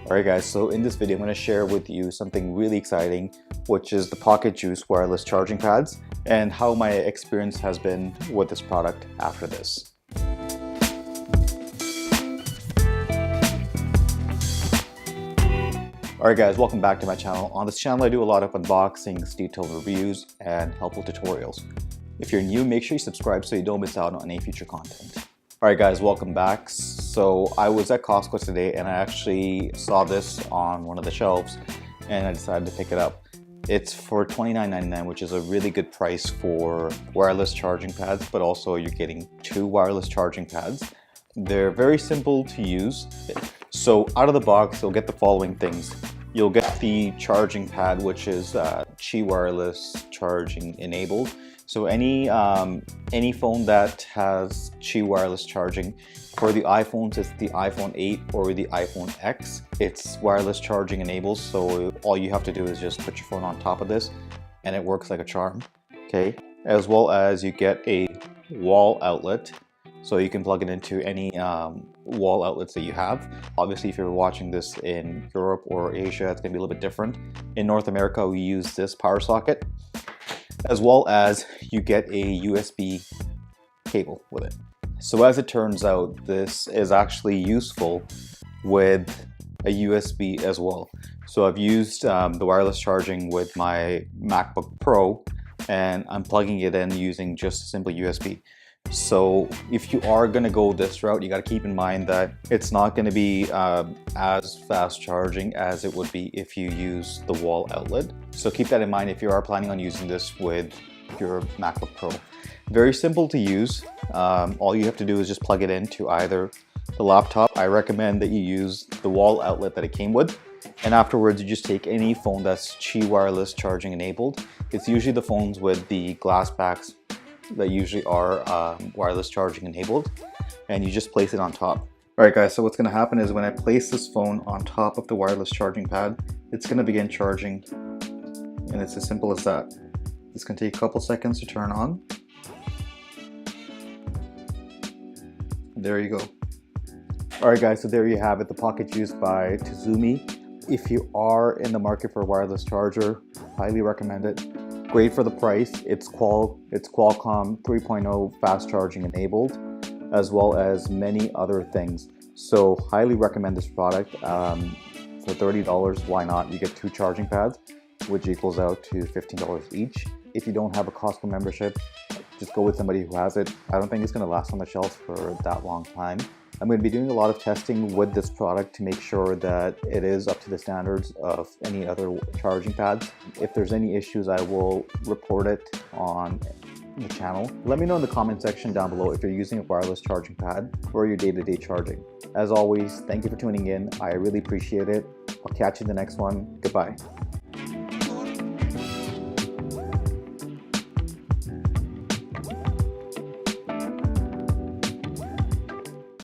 Alright guys, so in this video I'm going to share with you something really exciting, which is the Pocket Juice wireless charging pads and how my experience has been with this product after this. Alright guys, welcome back to my channel. On this channel I do a lot of unboxings, detailed reviews, and helpful tutorials. If you're new, make sure you subscribe so you don't miss out on any future content. Alright guys, welcome back. So I was at Costco today and I actually saw this on one of the shelves and I decided to pick it up. It's for $29.99, which is a really good price for wireless charging pads, but also you're getting two wireless charging pads. They're very simple to use. So out of the box, you'll get the following things. You'll get the charging pad, which is Qi wireless charging enabled. So any phone that has Qi wireless charging, for the iPhones, it's the iPhone 8 or the iPhone X. It's wireless charging enabled, so all you have to do is just put your phone on top of this and it works like a charm, okay? As well as you get a wall outlet, so you can plug it into any wall outlets that you have. Obviously, if you're watching this in Europe or Asia, it's gonna be a little bit different. In North America, we use this power socket, as well as you get a USB cable with it. So as it turns out, this is actually useful with a USB as well. So I've used the wireless charging with my MacBook Pro and I'm plugging it in using just a simple USB. So if you are going to go this route, you got to keep in mind that it's not going to be as fast charging as it would be if you use the wall outlet. So keep that in mind if you are planning on using this with your MacBook Pro. Very simple to use. All you have to do is just plug it into either the laptop. I recommend that you use the wall outlet that it came with. And afterwards, you just take any phone that's Qi wireless charging enabled. It's usually the phones with the glass backs that usually are wireless charging enabled, and you just place it on top. Alright guys, so what's going to happen is when I place this phone on top of the wireless charging pad, it's going to begin charging, and it's as simple as that. It's going to take a couple seconds to turn on. There you go. Alright guys, so there you have it, the Pocket Juice by Tizumi. If you are in the market for a wireless charger, highly recommend it. Great for the price. It's Qualcomm 3.0 fast charging enabled, as well as many other things. So highly recommend this product. For $30, why not? You get two charging pads, which equals out to $15 each. If you don't have a Costco membership, just go with somebody who has it. I don't think it's going to last on the shelves for that long time. I'm going to be doing a lot of testing with this product to make sure that it is up to the standards of any other charging pads. If there's any issues, I will report it on the channel. Let me know in the comment section down below if you're using a wireless charging pad for your day-to-day charging. As always, thank you for tuning in. I really appreciate it. I'll catch you in the next one. Goodbye.